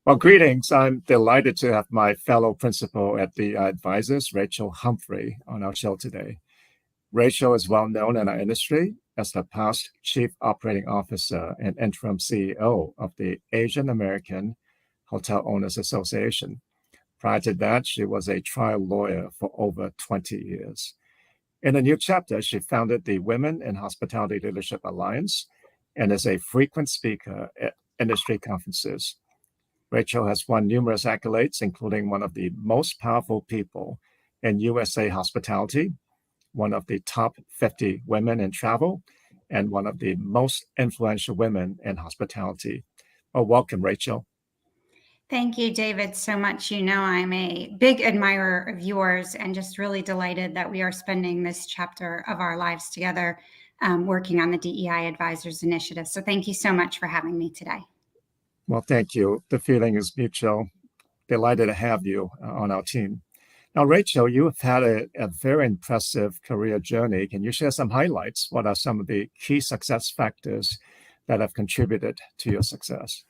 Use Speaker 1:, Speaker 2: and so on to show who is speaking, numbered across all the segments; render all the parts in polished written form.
Speaker 1: Well, greetings. I'm delighted to have my fellow principal at the Advisors, Rachel Humphrey, on our show today. Rachel is well known in our industry as the past Chief Operating Officer and Interim CEO of the Asian American Hotel Owners Association. Prior to that, she was a trial lawyer for over 20 years. In a new chapter, she founded the Women in Hospitality Leadership Alliance and is a frequent speaker at industry conferences. Rachel has won numerous accolades, including one of the most powerful people in USA hospitality, one of the top 50 women in travel, and one of the most influential women in hospitality. Well, welcome, Rachel.
Speaker 2: Thank you, David, so much. You know, I'm a big admirer of yours and just really delighted that we are spending this chapter of our lives together working on the DEI Advisors Initiative. So thank you so much for having me today.
Speaker 1: Well, thank you. The feeling is mutual. Delighted to have you on our team. Now, Rachel, you have had a very impressive career journey. Can you share some highlights? What are some of the key success factors that have contributed to your success?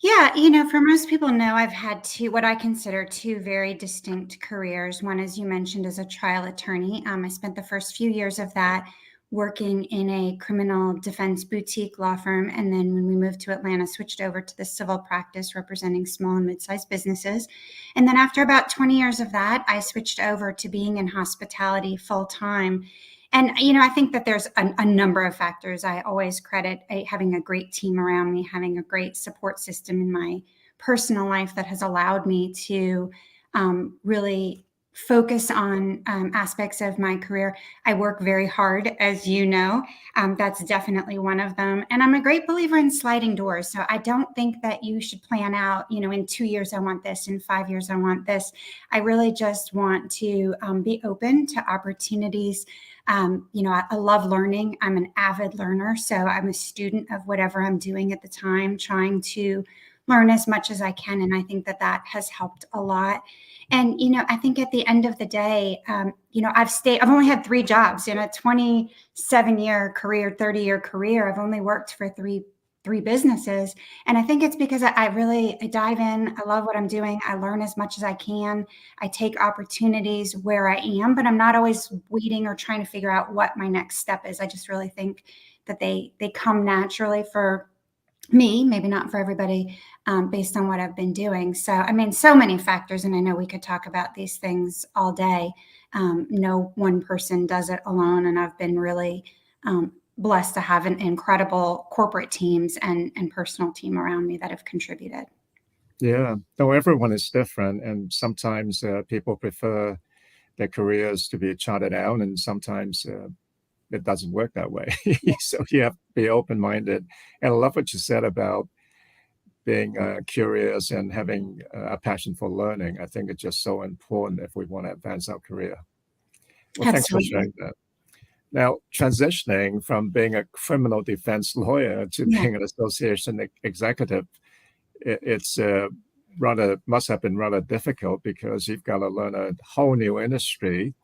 Speaker 2: Yeah, you know, for most people know I've had what I consider two very distinct careers. One, as you mentioned, is a trial attorney. I spent the first few years of that working in a criminal defense boutique law firm. And then when we moved to Atlanta, switched over to the civil practice representing small and mid-sized businesses. And then after about 20 years of that, I switched over to being in hospitality full time. And, you know, I think that there's a number of factors. I always credit having a great team around me, having a great support system in my personal life that has allowed me to really focus on aspects of my career. I work very hard, as you know. That's definitely one of them. And I'm a great believer in sliding doors. So I don't think that you should plan out, you know, in 2 years, I want this, in 5 years, I want this. I really just want to be open to opportunities. You know, I love learning. I'm an avid learner. So I'm a student of whatever I'm doing at the time, trying to learn as much as I can. And I think that that has helped a lot. And, you know, I think at the end of the day, you know, I've only had 3 jobs in a 27-year career, 30-year career. I've only worked for three businesses. And I think it's because I dive in. I love what I'm doing. I learn as much as I can. I take opportunities where I am, but I'm not always waiting or trying to figure out what my next step is. I just really think that they come naturally for me, maybe not for everybody, based on what I've been doing. So, I mean, so many factors, and I know we could talk about these things all day. No one person does it alone, and I've been really blessed to have an incredible corporate teams and personal team around me that have contributed.
Speaker 1: Yeah, though everyone is different, and sometimes people prefer their careers to be charted out, and sometimes it doesn't work that way. So you have to be open-minded. And I love what you said about being curious and having a passion for learning. I think it's just so important if we want to advance our career. Well, thanks for
Speaker 2: Absolutely.
Speaker 1: sharing that. Now, transitioning from being a criminal defense lawyer to
Speaker 2: Yeah.
Speaker 1: being an association executive, it's must have been rather difficult because you've got to learn a whole new industry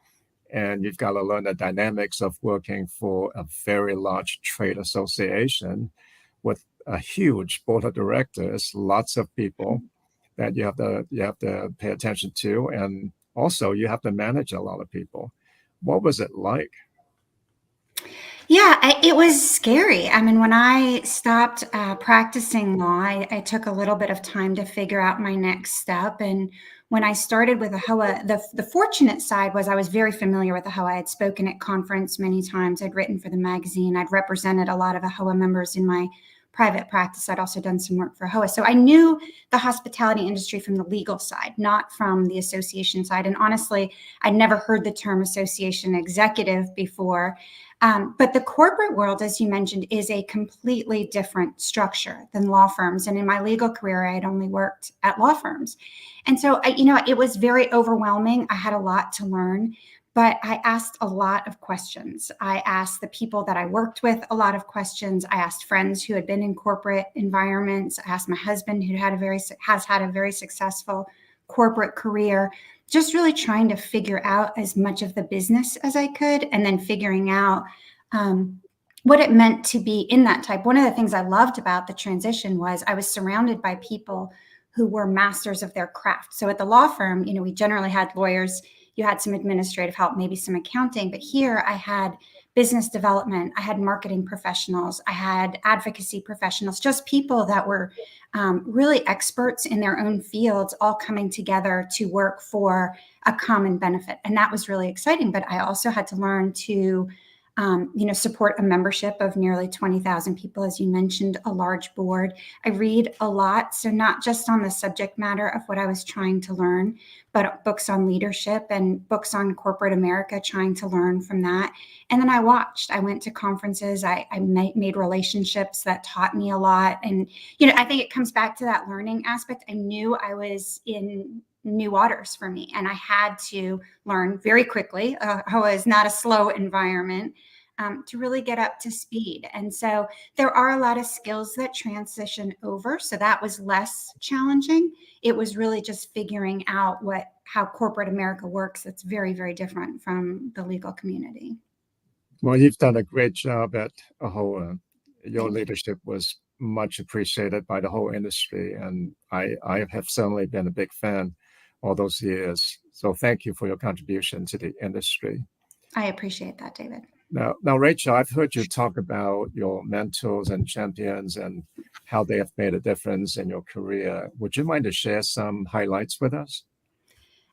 Speaker 1: and you've got to learn the dynamics of working for a very large trade association with a huge board of directors, lots of people that you have to pay attention to, and also you have to manage a lot of people. What was it like?
Speaker 2: Yeah, it was scary. I mean, when I stopped practicing law, I took a little bit of time to figure out my next step. And when I started with AAHOA, the fortunate side was I was very familiar with AAHOA. I had spoken at conference many times. I'd written for the magazine. I'd represented a lot of AAHOA members in my private practice. I'd also done some work for AAHOA. So I knew the hospitality industry from the legal side, not from the association side. And honestly, I'd never heard the term association executive before. But the corporate world, as you mentioned, is a completely different structure than law firms. And in my legal career, I had only worked at law firms. And so, you know, it was very overwhelming. I had a lot to learn, but I asked a lot of questions. I asked the people that I worked with a lot of questions. I asked friends who had been in corporate environments. I asked my husband, who has had a very successful corporate career, just really trying to figure out as much of the business as I could, and then figuring out what it meant to be in that type. One of the things I loved about the transition was I was surrounded by people who were masters of their craft. So at the law firm, we generally had lawyers, you had some administrative help, maybe some accounting, but here I had business development, I had marketing professionals, I had advocacy professionals, just people that were really experts in their own fields, all coming together to work for a common benefit. And that was really exciting. But I also had to learn to support a membership of nearly 20,000 people, as you mentioned, a large board. I read a lot, so not just on the subject matter of what I was trying to learn, but books on leadership and books on corporate America, trying to learn from that. And then I went to conferences, I made relationships that taught me a lot. And, I think it comes back to that learning aspect. I knew I was in new waters for me, and I had to learn very quickly. AAHOA is not a slow environment. To really get up to speed. And so there are a lot of skills that transition over. So that was less challenging. It was really just figuring out how corporate America works. That's very, very different from the legal community.
Speaker 1: Well, you've done a great job at AAHOA. Your
Speaker 2: Thank you.
Speaker 1: leadership was much appreciated by the whole industry, and I have certainly been a big fan all those years. So thank you for your contribution to the industry.
Speaker 2: I appreciate that, David.
Speaker 1: Now, Rachel, I've heard you talk about your mentors and champions and how they have made a difference in your career. Would you mind to share some highlights with us?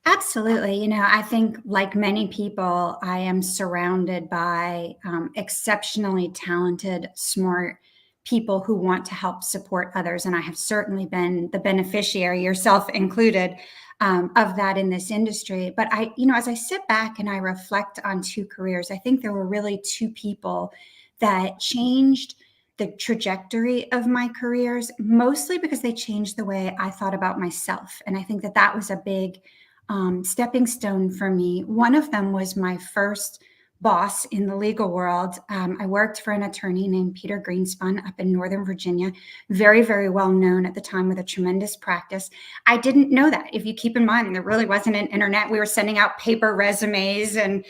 Speaker 2: Absolutely. I think like many people, I am surrounded by exceptionally talented, smart people who want to help support others. And I have certainly been the beneficiary, yourself included, of that in this industry. But as I sit back and I reflect on two careers, I think there were really two people that changed the trajectory of my careers, mostly because they changed the way I thought about myself. And I think that was a big stepping stone for me. One of them was my first boss in the legal world. I worked for an attorney named Peter Greenspun up in Northern Virginia, very, very well known at the time with a tremendous practice. I didn't know that. If you keep in mind, there really wasn't an internet. We were sending out paper resumes and,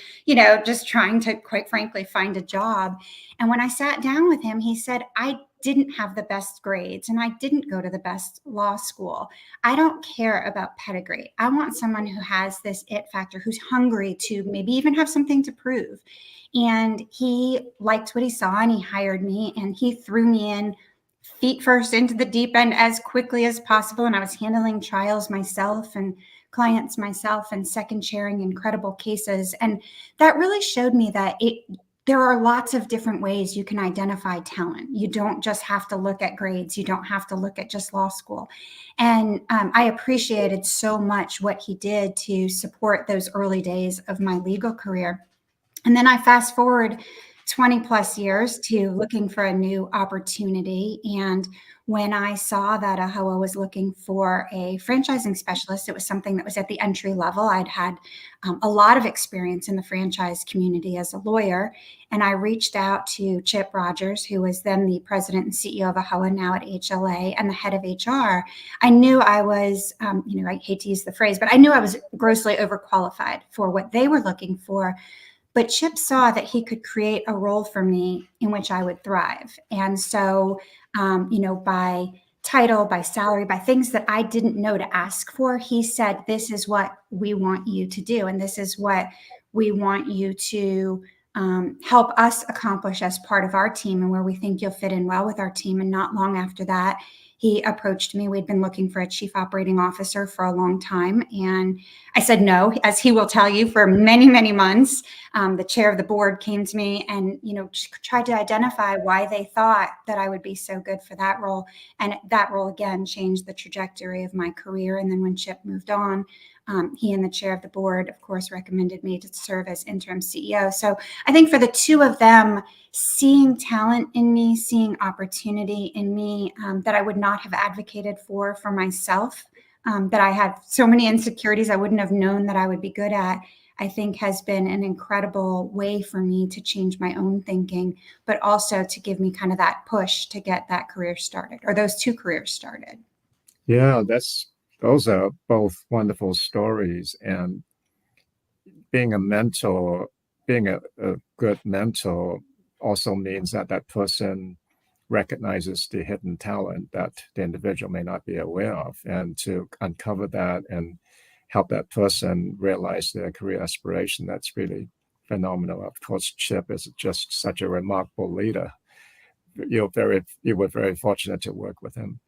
Speaker 2: just trying to, quite frankly, find a job. And when I sat down with him, he said, I didn't have the best grades and I didn't go to the best law school. I don't care about pedigree. I want someone who has this it factor, who's hungry to maybe even have something to prove. And he liked what he saw and he hired me and he threw me in feet first into the deep end as quickly as possible. And I was handling trials myself and clients myself and second chairing incredible cases. And that really showed me that there are lots of different ways you can identify talent. You don't just have to look at grades. You don't have to look at just law school. And I appreciated so much what he did to support those early days of my legal career. And then I fast forward 20 plus years to looking for a new opportunity. And when I saw that AAHOA was looking for a franchising specialist, it was something that was at the entry level. I'd had a lot of experience in the franchise community as a lawyer. And I reached out to Chip Rogers, who was then the president and CEO of AAHOA, now at HLA, and the head of HR. I knew I was, I hate to use the phrase, but I knew I was grossly overqualified for what they were looking for. But Chip saw that he could create a role for me in which I would thrive. And so, by title, by salary, by things that I didn't know to ask for, he said, this is what we want you to do. And this is what we want you to help us accomplish as part of our team and where we think you'll fit in well with our team. And not long after that, he approached me. We'd been looking for a chief operating officer for a long time. And I said no, as he will tell you, for many, many months. The chair of the board came to me and, tried to identify why they thought that I would be so good for that role. And that role, again, changed the trajectory of my career. And then when Chip moved on, he and the chair of the board, of course, recommended me to serve as interim CEO. So I think for the two of them, seeing talent in me, seeing opportunity in me that I would not have advocated for myself, that I had so many insecurities I wouldn't have known that I would be good at, I think has been an incredible way for me to change my own thinking, but also to give me kind of that push to get that career started, or those two careers started.
Speaker 1: Yeah, those are both wonderful stories. And being a mentor, being a good mentor also means that that person recognizes the hidden talent that the individual may not be aware of, and to uncover that and help that person realize their career aspiration. That's really phenomenal. Of course, Chip is just such a remarkable leader. You were very fortunate to work with him.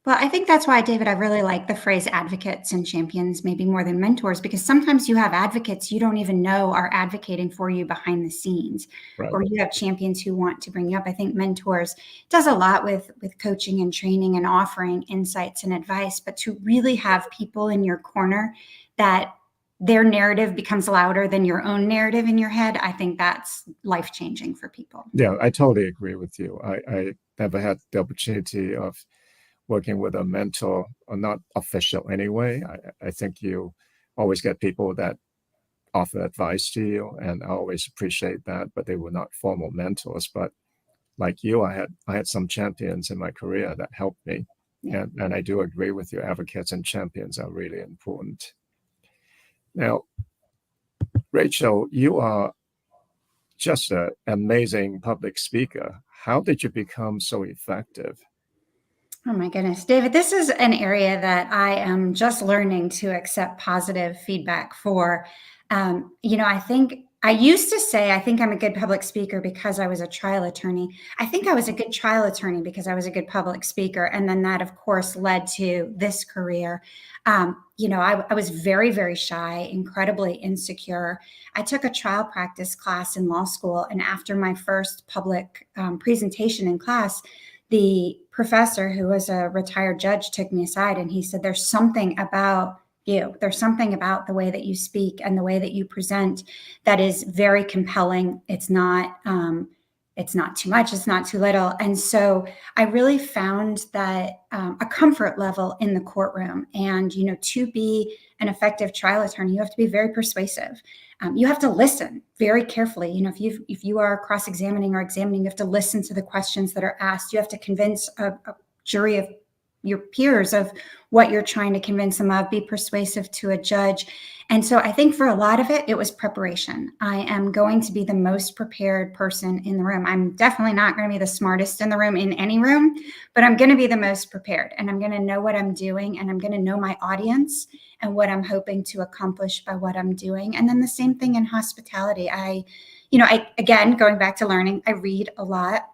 Speaker 2: Well, I think that's why, David, I really like the phrase advocates and champions, maybe more than mentors, because sometimes you have advocates you don't even know are advocating for you behind the scenes,
Speaker 1: Right.
Speaker 2: or you have champions who want to bring you up. I think mentors does a lot with coaching and training and offering insights and advice, but to really have people in your corner that their narrative becomes louder than your own narrative in your head, I think that's life-changing for people.
Speaker 1: Yeah, I totally agree with you. I never had the opportunity of working with a mentor, or not official anyway. I think you always get people that offer advice to you, and I always appreciate that, but they were not formal mentors. But like you, I had some champions in my career that helped me.
Speaker 2: Yeah.
Speaker 1: And I do agree with you, advocates and champions are really important. Now, Rachel, you are just an amazing public speaker. How did you become so effective?
Speaker 2: Oh my goodness, David, this is an area that I am just learning to accept positive feedback for. I think I used to say, I think I'm a good public speaker because I was a trial attorney. I think I was a good trial attorney because I was a good public speaker. And then that, of course, led to this career. I was very, very shy, incredibly insecure. I took a trial practice class in law school. And after my first public presentation in class, the professor, who was a retired judge, took me aside and he said, "There's something about you. There's something about the way that you speak and the way that you present that is very compelling. It's not too much. It's not too little." And so I really found that a comfort level in the courtroom. And to be an effective trial attorney, you have to be very persuasive. You have to listen very carefully. If you are cross-examining or examining, you have to listen to the questions that are asked. You have to convince a jury of your peers of what you're trying to convince them of, be persuasive to a judge. And so I think for a lot of it was preparation. I am going to be the most prepared person in the room. I'm definitely not going to be the smartest in the room in any room, but I'm going to be the most prepared, and I'm going to know what I'm doing, and I'm going to know my audience and what I'm hoping to accomplish by what I'm doing. And then the same thing in hospitality. Again, going back to learning, I read a lot,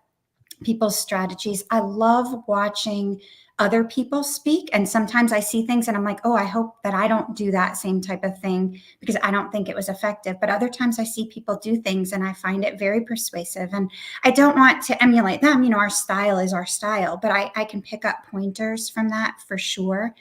Speaker 2: people's strategies. I love watching other people speak. And sometimes I see things and I'm like, oh, I hope that I don't do that same type of thing because I don't think it was effective. But other times I see people do things and I find it very persuasive. And I don't want to emulate them. Our style is our style, but I can pick up pointers from that for sure.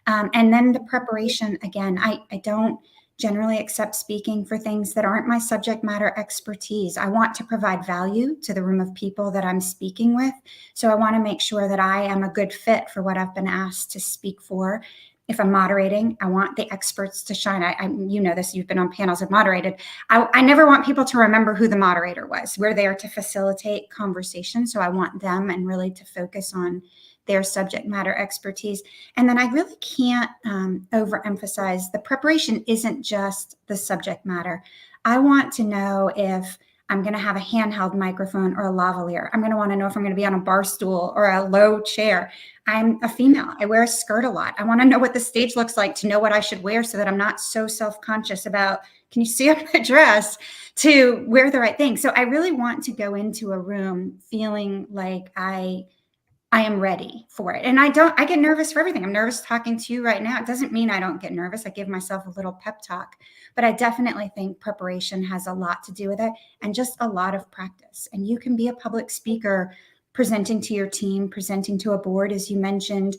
Speaker 2: And then the preparation, again, I don't generally accept speaking for things that aren't my subject matter expertise. I want to provide value to the room of people that I'm speaking with. So I want to make sure that I am a good fit for what I've been asked to speak for. If I'm moderating, I want the experts to shine. You know this, you've been on panels I've moderated. I never want people to remember who the moderator was. We're there to facilitate conversation. So I want them and really to focus on their subject matter expertise. And then I really can't overemphasize the preparation isn't just the subject matter. I want to know if I'm going to have a handheld microphone or a lavalier. I'm going to want to know if I'm going to be on a bar stool or a low chair. I'm a female. I wear a skirt a lot. I want to know what the stage looks like to know what I should wear so that I'm not so self-conscious about, can you see up my dress, to wear the right thing. So I really want to go into a room feeling like I am ready for it. And I get nervous for everything. I'm nervous talking to you right now. It doesn't mean I don't get nervous. I give myself a little pep talk, but I definitely think preparation has a lot to do with it and just a lot of practice. And you can be a public speaker presenting to your team, presenting to a board, as you mentioned,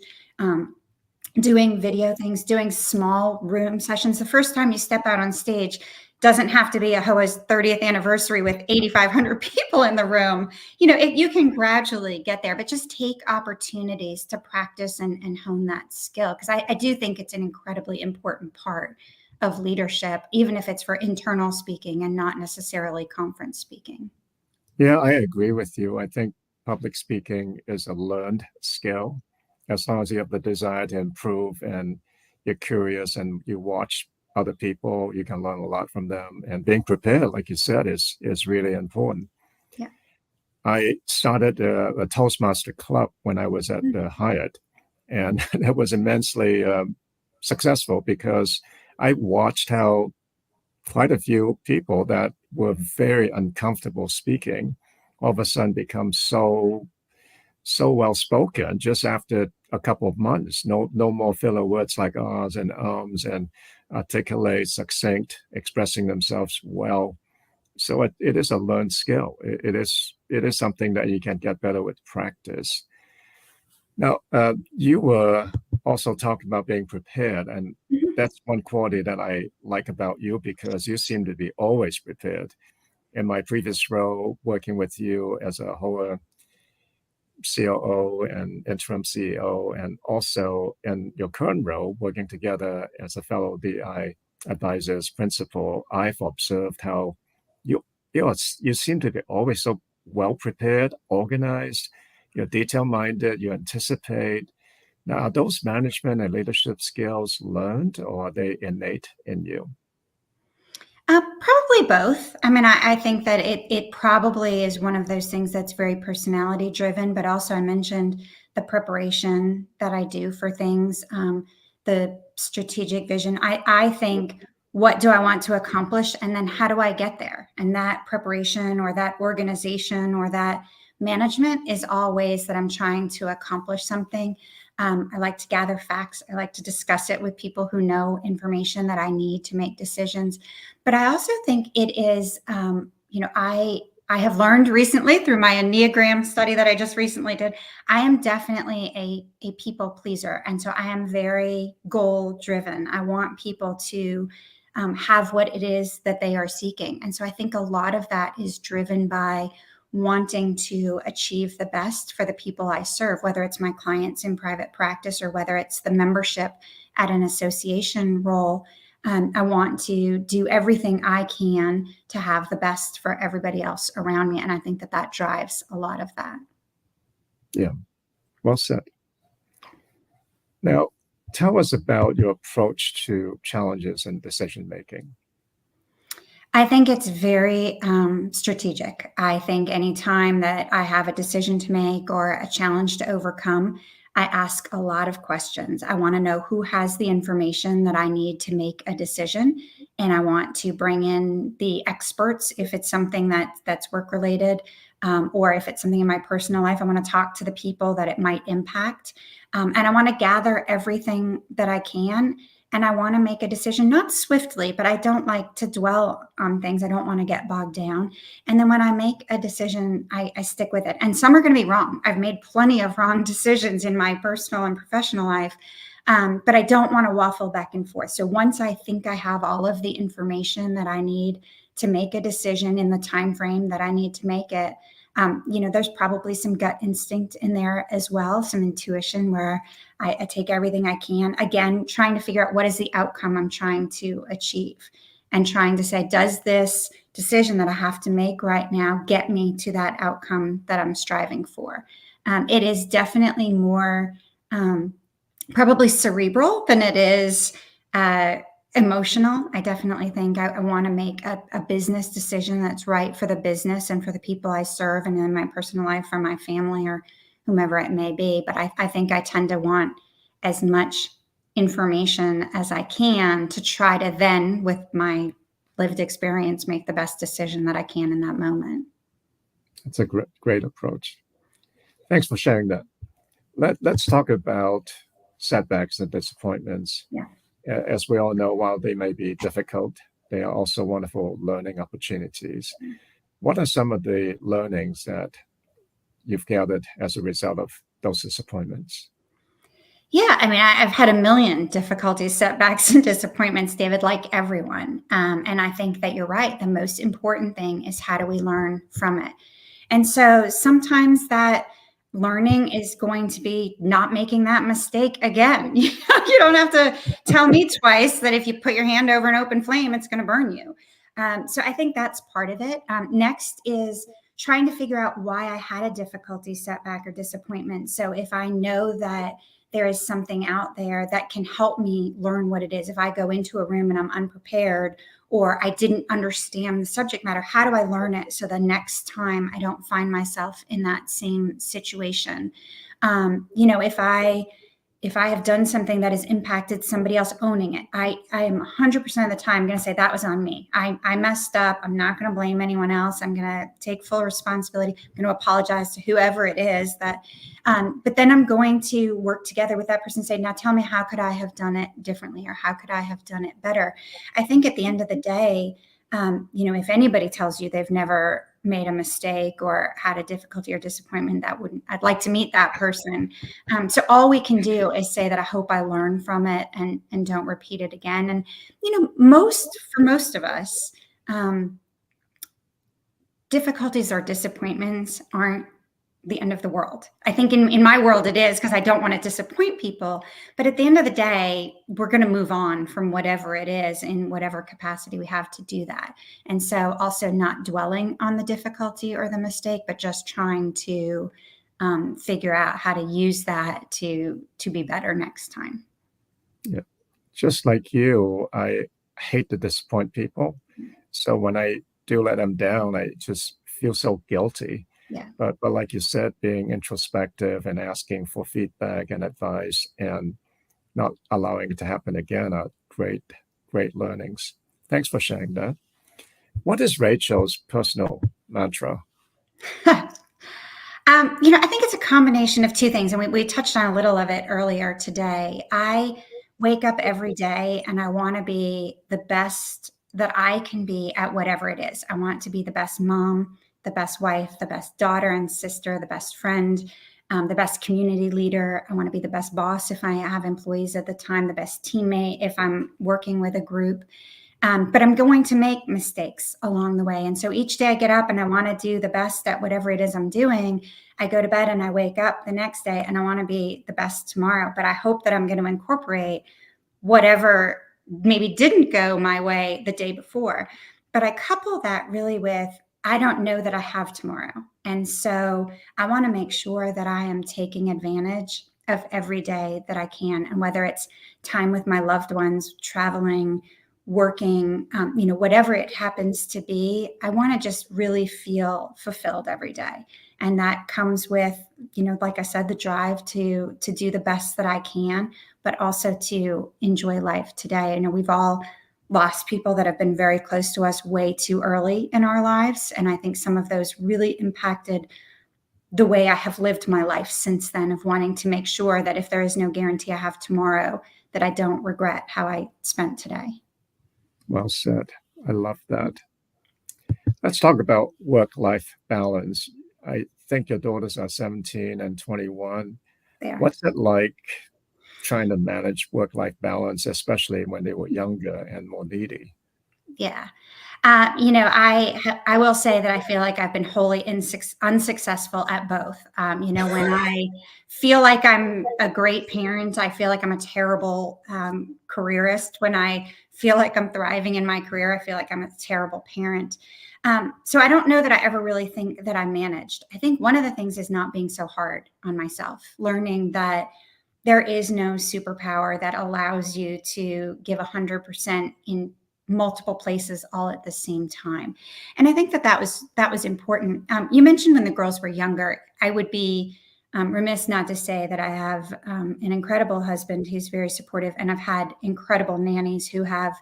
Speaker 2: doing video things, doing small room sessions. The first time you step out on stage doesn't have to be AAHOA's 30th anniversary with 8,500 people in the room. You can gradually get there, but just take opportunities to practice and hone that skill. Because I do think it's an incredibly important part of leadership, even if it's for internal speaking and not necessarily conference speaking.
Speaker 1: Yeah, I agree with you. I think public speaking is a learned skill. As long as you have the desire to improve and you're curious and you watch other people, you can learn a lot from them. And being prepared, like you said, is really important.
Speaker 2: Yeah.
Speaker 1: I started a Toastmaster club when I was at Hyatt, and it was immensely successful because I watched how quite a few people that were very uncomfortable speaking all of a sudden become so well spoken just after a couple of months. No more filler words like ahs and ums, and articulate, succinct, expressing themselves well. So it is a learned skill. It is something that you can get better with practice. Now, you were also talking about being prepared, and that's one quality that I like about you because you seem to be always prepared. In my previous role, working with you as a AAHOA COO and Interim CEO, and also in your current role, working together as a fellow DI advisors principal, I've observed how you you seem to be always so well prepared, organized, you're detail minded, you anticipate. Now, are those management and leadership skills learned, or are they innate in you?
Speaker 2: Probably both. I mean, I think that it probably is one of those things that's very personality driven, but also I mentioned the preparation that I do for things, the strategic vision. I think, what do I want to accomplish? And then how do I get there? And that preparation or that organization or that management is all ways that I'm trying to accomplish something. I like to gather facts. I like to discuss it with people who know information that I need to make decisions. But I also think it is, I have learned recently through my Enneagram study that I just recently did, I am definitely a people pleaser. And so I am very goal driven. I want people to have what it is that they are seeking. And so I think a lot of that is driven by wanting to achieve the best for the people I serve, whether it's my clients in private practice or whether it's the membership at an association role. I want to do everything I can to have the best for everybody else around me. And I think that that drives a lot of that.
Speaker 1: Yeah, well said. Now, tell us about your approach to challenges and decision making.
Speaker 2: I think it's very strategic. I think anytime that I have a decision to make or a challenge to overcome, I ask a lot of questions. I want to know who has the information that I need to make a decision. And I want to bring in the experts if it's something that's work related, or if it's something in my personal life. I want to talk to the people that it might impact. And I want to gather everything that I can. And I want to make a decision, not swiftly, but I don't like to dwell on things. I don't want to get bogged down. And then when I make a decision, I stick with it. And some are going to be wrong. I've made plenty of wrong decisions in my personal and professional life, but I don't want to waffle back and forth. So once I think I have all of the information that I need to make a decision in the time frame that I need to make it, there's probably some gut instinct in there as well, some intuition where I take everything I can, again, trying to figure out what is the outcome I'm trying to achieve and trying to say, does this decision that I have to make right now get me to that outcome that I'm striving for? It is definitely more probably cerebral than it is emotional. I definitely think I want to make a business decision that's right for the business and for the people I serve, and in my personal life for my family or whomever it may be. But I think I tend to want as much information as I can to try to then, with my lived experience, make the best decision that I can in that moment.
Speaker 1: That's a great approach. Thanks for sharing that. Let's talk about setbacks and disappointments.
Speaker 2: Yeah.
Speaker 1: As we all know, while they may be difficult, they are also wonderful learning opportunities. What are some of the learnings that you've gathered as a result of those disappointments?
Speaker 2: Yeah, I mean, I've had a million difficulties, setbacks, and disappointments, David, like everyone. And I think that you're right. The most important thing is, how do we learn from it? And so sometimes that learning is going to be not making that mistake again. You don't have to tell me twice that if you put your hand over an open flame, it's going to burn you. So I think that's part of it. Next is trying to figure out why I had a difficulty, setback, or disappointment. So if I know that there is something out there that can help me learn what it is. If I go into a room and I'm unprepared, or I didn't understand the subject matter, how do I learn it so the next time I don't find myself in that same situation? If I have done something that has impacted somebody else, owning it. I am 100% of the time going to say that was on me. I messed up. I'm not going to blame anyone else. I'm going to take full responsibility. I'm going to apologize to whoever it is that, but then I'm going to work together with that person and say, now tell me, how could I have done it differently? Or how could I have done it better? I think at the end of the day, if anybody tells you they've never made a mistake or had a difficulty or disappointment, I'd like to meet that person. So all we can do is say that I hope I learn from it and don't repeat it again. And, for most of us, difficulties or disappointments aren't the end of the world. I think in my world it is, because I don't want to disappoint people. But at the end of the day, we're going to move on from whatever it is in whatever capacity we have to do that. And so also not dwelling on the difficulty or the mistake, but just trying to figure out how to use that to be better next time.
Speaker 1: Yeah. Just like you, I hate to disappoint people. So when I do let them down, I just feel so guilty.
Speaker 2: Yeah.
Speaker 1: But like you said, being introspective and asking for feedback and advice and not allowing it to happen again are great learnings. Thanks for sharing that. What is Rachel's personal mantra?
Speaker 2: I think it's a combination of two things, and we touched on a little of it earlier today. I wake up every day and I want to be the best that I can be at whatever it is. I want to be the best mom, the best wife, the best daughter and sister, the best friend, the best community leader. I want to be the best boss if I have employees at the time, the best teammate if I'm working with a group. But I'm going to make mistakes along the way. And so each day I get up and I want to do the best at whatever it is I'm doing. I go to bed and I wake up the next day and I want to be the best tomorrow. But I hope that I'm going to incorporate whatever maybe didn't go my way the day before. But I couple that really with, I don't know that I have tomorrow. And so I want to make sure that I am taking advantage of every day that I can. And whether it's time with my loved ones, traveling, working, whatever it happens to be, I want to just really feel fulfilled every day. And that comes with, like I said, the drive to do the best that I can, but also to enjoy life today. We've all lost people that have been very close to us way too early in our lives. And I think some of those really impacted the way I have lived my life since then, of wanting to make sure that if there is no guarantee I have tomorrow, that I don't regret how I spent today.
Speaker 1: Well said. I love that. Let's talk about work-life balance. I think your daughters are 17 and 21.
Speaker 2: They are.
Speaker 1: What's it like trying to manage work-life balance, especially when they were younger and more needy?
Speaker 2: Yeah. I will say that I feel like I've been wholly unsuccessful at both. When I feel like I'm a great parent, I feel like I'm a terrible careerist. When I feel like I'm thriving in my career, I feel like I'm a terrible parent. So I don't know that I ever really think that I managed. I think one of the things is not being so hard on myself, learning that there is no superpower that allows you to give 100% in multiple places all at the same time. And I think that was important. You mentioned when the girls were younger. I would be remiss not to say that I have an incredible husband who's very supportive, and I've had incredible nannies who have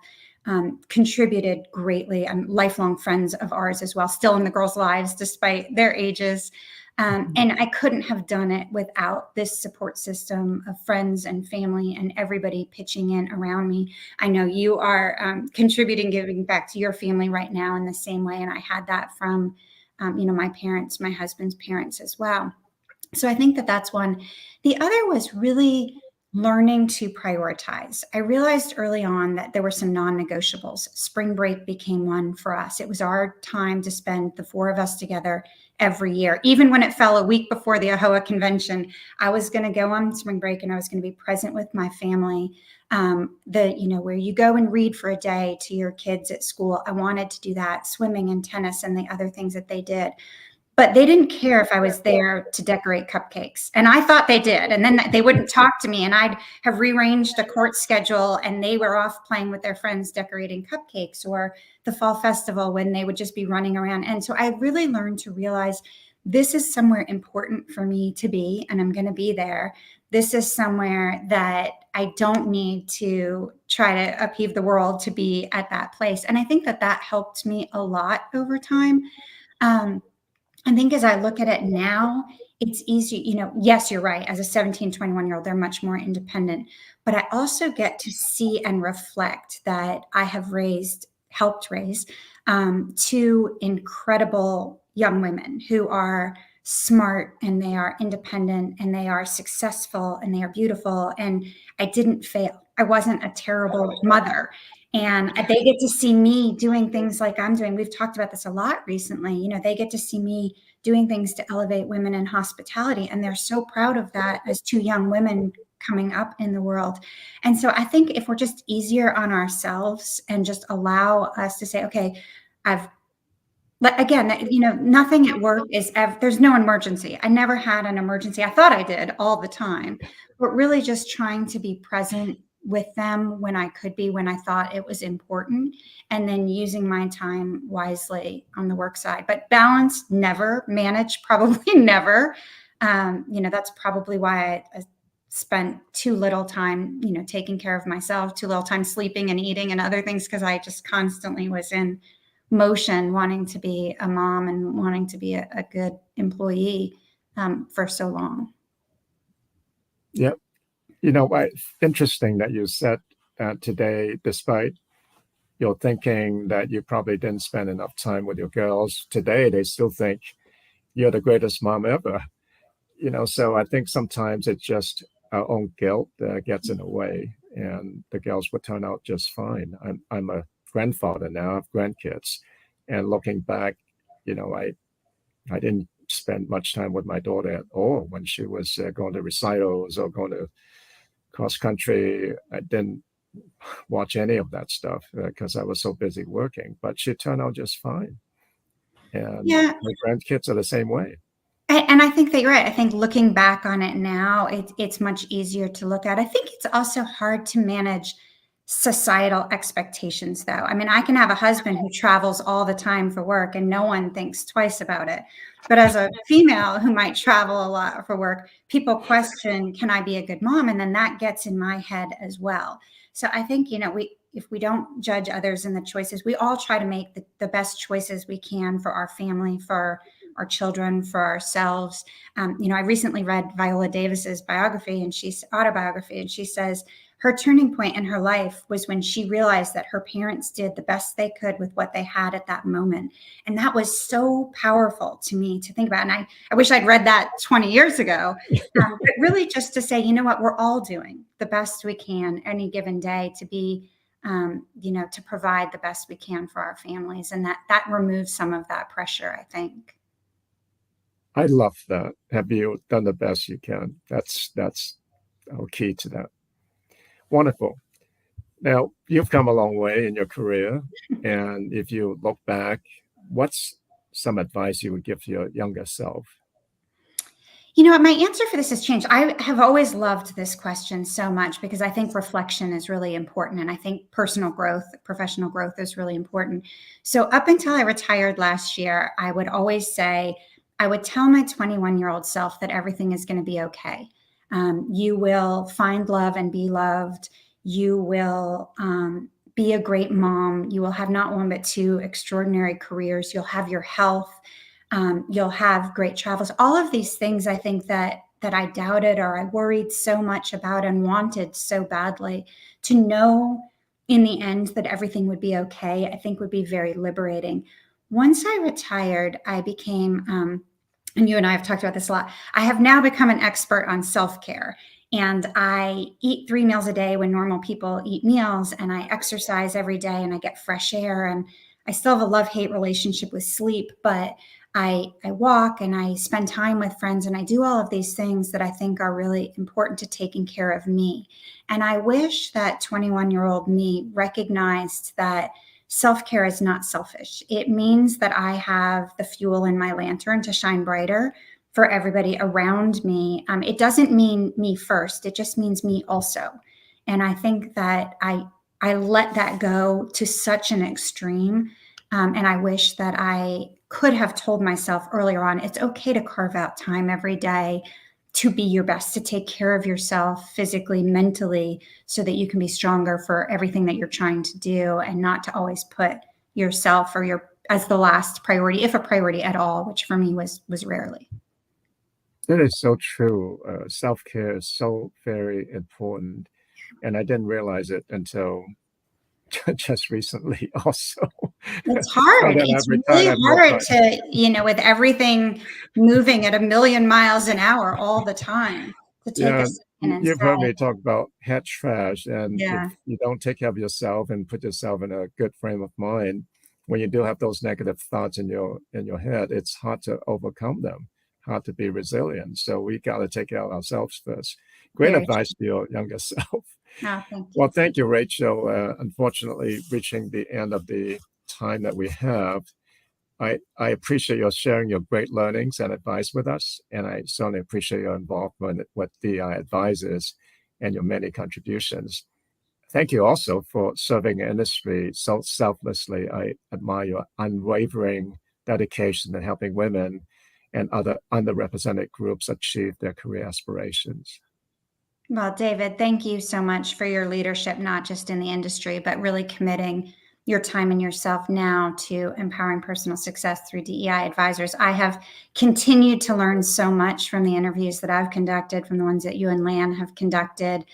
Speaker 2: contributed greatly. Lifelong friends of ours as well, still in the girls' lives despite their ages. And I couldn't have done it without this support system of friends and family and everybody pitching in around me. I know you are contributing, giving back to your family right now in the same way. And I had that from, my parents, my husband's parents as well. So I think that that's one. The other was really learning to prioritize. I realized early on that there were some non-negotiables. Spring break became one for us. It was our time to spend, the four of us together, every year. Even when it fell a week before the AAHOA convention, I was going to go on spring break and I was going to be present with my family. Where you go and read for a day to your kids at school. I wanted to do that, swimming and tennis and the other things that they did. but they didn't care if I was there to decorate cupcakes. And I thought they did. And then they wouldn't talk to me. And I'd have rearranged a court schedule and they were off playing with their friends decorating cupcakes, or the fall festival when they would just be running around. And so I really learned to realize this is somewhere important for me to be, and I'm going to be there. This is somewhere that I don't need to try to upheave the world to be at that place. And I think that that helped me a lot over time. I think as I look at it now, it's easy, yes, you're right. As a 17, 21-year-old, they're much more independent. But I also get to see and reflect that I have helped raise two incredible young women who are smart, and they are independent, and they are successful, and they are beautiful. And I didn't fail. I wasn't a terrible mother. And they get to see me doing things like I'm doing. We've talked about this a lot recently. They get to see me doing things to elevate women in hospitality. And they're so proud of that as two young women coming up in the world. And so I think if we're just easier on ourselves and just allow us to say, okay, nothing at work is there's no emergency. I never had an emergency. I thought I did all the time, but really just trying to be present with them when I could be, when I thought it was important, and then using my time wisely on the work side. But balance, never. Manage, probably never. That's probably why I spent too little time, taking care of myself, too little time sleeping and eating and other things, because I just constantly was in motion, wanting to be a mom and wanting to be a good employee for so long.
Speaker 1: Yep. Interesting that you said that today, despite your thinking that you probably didn't spend enough time with your girls, today they still think you're the greatest mom ever. So I think sometimes it's just our own guilt that gets in the way, and the girls will turn out just fine. I'm a grandfather now, I have grandkids, and looking back, I didn't spend much time with my daughter at all when she was going to recitals or going to cross country. I didn't watch any of that stuff because I was so busy working, but she turned out just fine. And
Speaker 2: Yeah.
Speaker 1: my grandkids are the same way.
Speaker 2: And I think that you're right. I think looking back on it now, it's much easier to look at. I think it's also hard to manage societal expectations, though. I mean, I can have a husband who travels all the time for work and no one thinks twice about it. But as a female who might travel a lot for work, people question, can I be a good mom? And then that gets in my head as well. So I think, if we don't judge others in the choices, we all try to make the best choices we can for our family, for our children, for ourselves. I recently read Viola Davis's autobiography, and she says her turning point in her life was when she realized that her parents did the best they could with what they had at that moment. And that was so powerful to me to think about. And I wish I'd read that 20 years ago, but really just to say, what, we're all doing the best we can any given day to be, to provide the best we can for our families. And that removes some of that pressure, I think.
Speaker 1: I love that. Have you done the best you can? That's our key to that. Wonderful. Now, you've come a long way in your career. And if you look back, what's some advice you would give to your younger self?
Speaker 2: My answer for this has changed. I have always loved this question so much because I think reflection is really important. And I think personal growth, professional growth is really important. So up until I retired last year, I would always say, I would tell my 21-year-old self that everything is going to be okay. You will find love and be loved. You will be a great mom. You will have not one, but two extraordinary careers. You'll have your health. You'll have great travels. All of these things I think that I doubted or I worried so much about and wanted so badly, to know in the end that everything would be okay, I think would be very liberating. Once I retired, I became, and you and I have talked about this a lot, I have now become an expert on self-care. And I eat 3 meals a day when normal people eat meals, and I exercise every day, and I get fresh air, and I still have a love-hate relationship with sleep, but I walk and I spend time with friends, and I do all of these things that I think are really important to taking care of me. And I wish that 21-year-old me recognized that self-care is not selfish. It means that I have the fuel in my lantern to shine brighter for everybody around me. It doesn't mean me first. It just means me also. And I think that I let that go to such an extreme. And I wish that I could have told myself earlier on, it's okay to carve out time every day to be your best, to take care of yourself physically, mentally, so that you can be stronger for everything that you're trying to do, and not to always put yourself or your as the last priority, if a priority at all, which for me was rarely.
Speaker 1: That is so true. Self-care is so very important. And I didn't realize it until just recently also.
Speaker 2: It's
Speaker 1: Now
Speaker 2: hard.
Speaker 1: that
Speaker 2: It's
Speaker 1: I've retired,
Speaker 2: really
Speaker 1: I have more
Speaker 2: hard
Speaker 1: time.
Speaker 2: to, with everything moving at a million miles an hour all the time, to take a
Speaker 1: Yeah,
Speaker 2: second and
Speaker 1: you've heard
Speaker 2: say,
Speaker 1: me talk about head trash, and if
Speaker 2: yeah,
Speaker 1: you don't take care of yourself and put yourself in a good frame of mind, when you do have those negative thoughts in your head, it's hard to overcome them, hard to be resilient. So we got to take care of ourselves first. Great
Speaker 2: very
Speaker 1: advice to your younger self.
Speaker 2: true. Oh, thank
Speaker 1: Well,
Speaker 2: you.
Speaker 1: thank you, Rachel. Unfortunately, reaching the end of the time that we have, I appreciate your sharing your great learnings and advice with us, and I certainly appreciate your involvement with DI Advisors and your many contributions. Thank you also for serving the industry so selflessly. I admire your unwavering dedication in helping women and other underrepresented groups achieve their career aspirations.
Speaker 2: Well, David, thank you so much for your leadership, not just in the industry, but really committing your time and yourself now to empowering personal success through DEI advisors. I have continued to learn so much from the interviews that I've conducted, from the ones that you and Lan have conducted.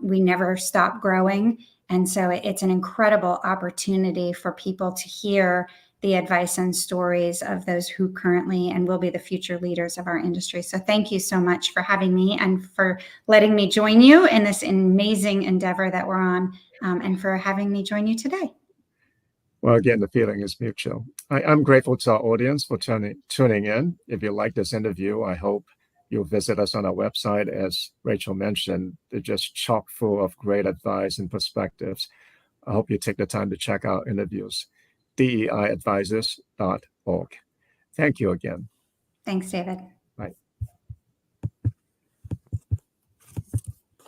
Speaker 2: We never stop growing. And so it's an incredible opportunity for people to hear the advice and stories of those who currently and will be the future leaders of our industry. So thank you so much for having me and for letting me join you in this amazing endeavor that we're on, and for having me join you today.
Speaker 1: Well, again, the feeling is mutual. I'm grateful to our audience for tuning in. If you like this interview, I hope you'll visit us on our website. As Rachel mentioned, they're just chock full of great advice and perspectives. I hope you take the time to check out interviews, deiadvisors.org. Thank you again.
Speaker 2: Thanks, David.